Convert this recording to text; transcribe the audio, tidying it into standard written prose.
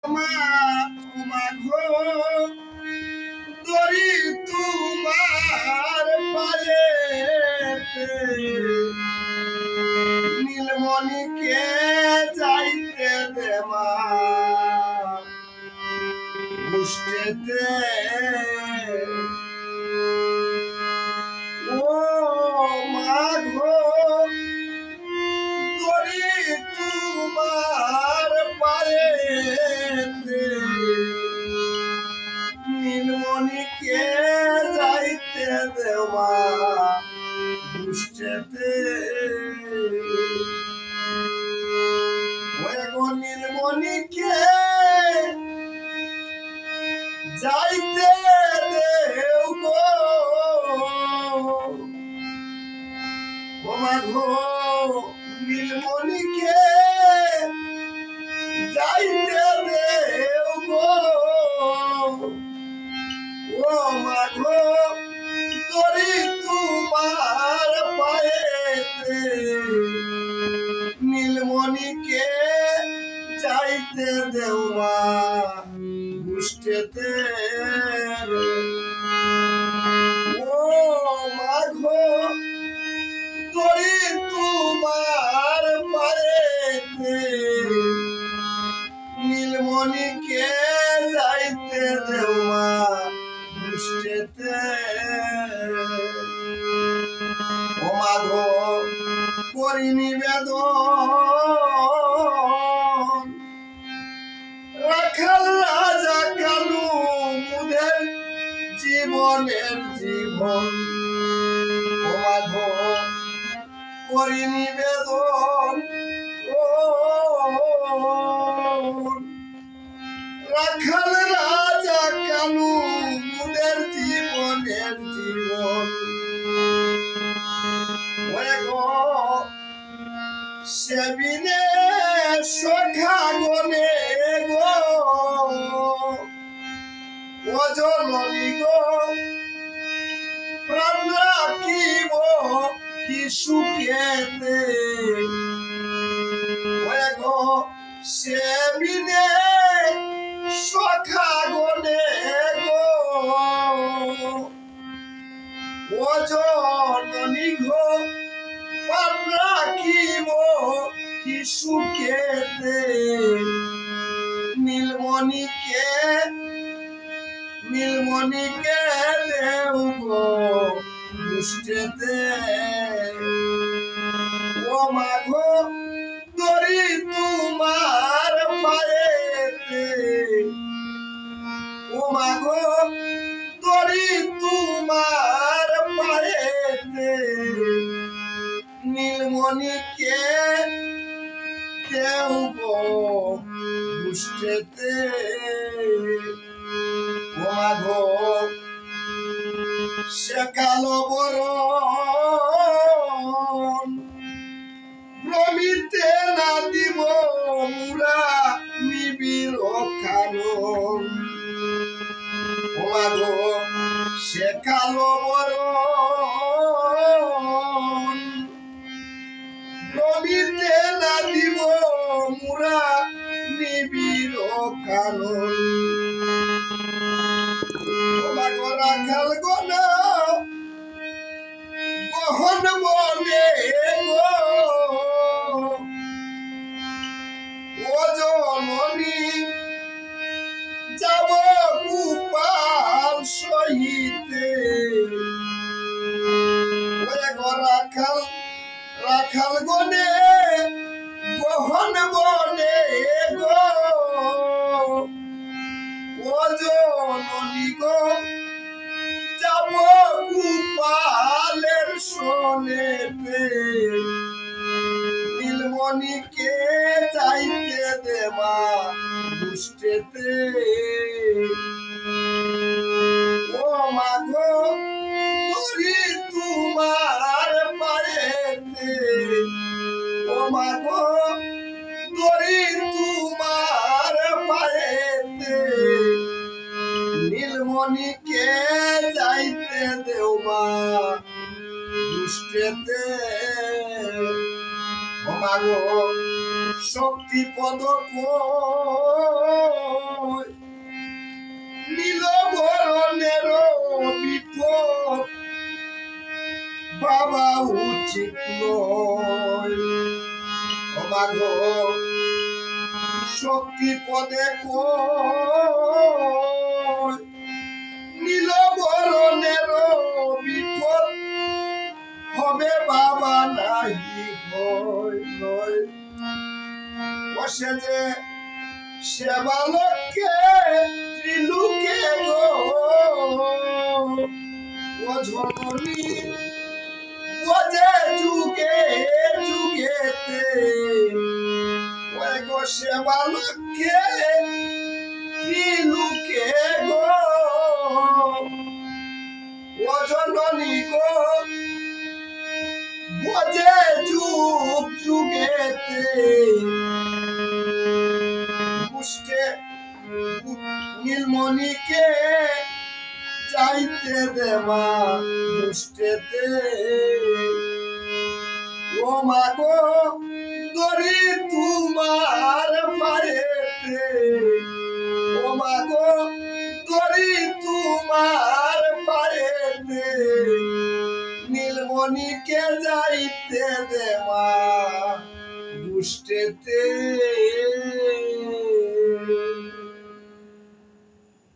মা মাঘো দরি তোমার পায়েতে নীলমণিকে যাইতে দে মা মুষ্টিতে ও মাঘো দরি তোমার পায়েতে নীলমণিকে যাইতে দেওয়া দুষ্টেতে গো নীলমণিকে যাইতে দেও গো মাঘো নীলমণিকে যাইতে দেও গো ও মাঘো তরি তোমার পায়েতে নীলমণিকে যাইতে দেও মা মুষ্টিতে ও মাঘো তরি তোমার পায়েতে নীলমণিকে যাইতে দেও মা মুষ্টিতে ও মাঘো করি নিবেদন রাখাল রাজা কালু মুদের জীবনের জীবন ও মাঘো করি নিবেদন ও রাখাল রাজা কালু মুদের জীবনের জীবন সেবিনে সখা গনে গো ও জননী গো প্রাণ রাখিব কি সুখেতে গো সেবিনে সখা গনে গো ও জননী গো প্রাণ রাখিব কি সুখেতে নীলমণিকে দেও গো মুষ্টিতে ও মাঘো তরি তোমার পায়েতে ও মাঘো তরি তোমার পায়েতে নীলমণিকে দেও গো মুষ্টিতে ও মাঘো সে কালো বরণ প্রমিতে না দিব মুরা নিবিড় কারণ ও মাঘো সে কালো বরণ প্রমিতে না দিব মুরা নিবিড় কারণ রাখাল গণ গহন বনে গো ও জননী যাব গোপাল সহিতে রাখাল গনে গহন বনে গো ও জননী গো যাব গোপালের সোনেতে নীলমণিকে যাইতে দে মা মুষ্টিতে ও মাঘো তরি তোমার পায়েতে ও মাঘো তরি তোমার পায়েতে নীলমণিকে যাইতে দেও মা মুষ্টিতে ও মাগো শক্তি পদ ঠিক নয়। ও মাগো শক্তি পদে কয় নীল বরণের বিপদ হবে বাবা নাহি হয় নয়। বসে যে সেবালকে ত্রিলোকে গো ও ঝননী ও যে যুগে যুগেতে ওই গো সেবালকে ত্রিলোকে গো ও জননী গো ও যে যুগ যুগেতে মুষ্টে নীলমণিকে যাইতে দেবা মুষ্টেতে। ও মাগো দরি তোমার পায়েতে। ও মাগো দরি তোমার পায়েতে নীলমণিকে যাইতে দেবা মুষ্টেতে।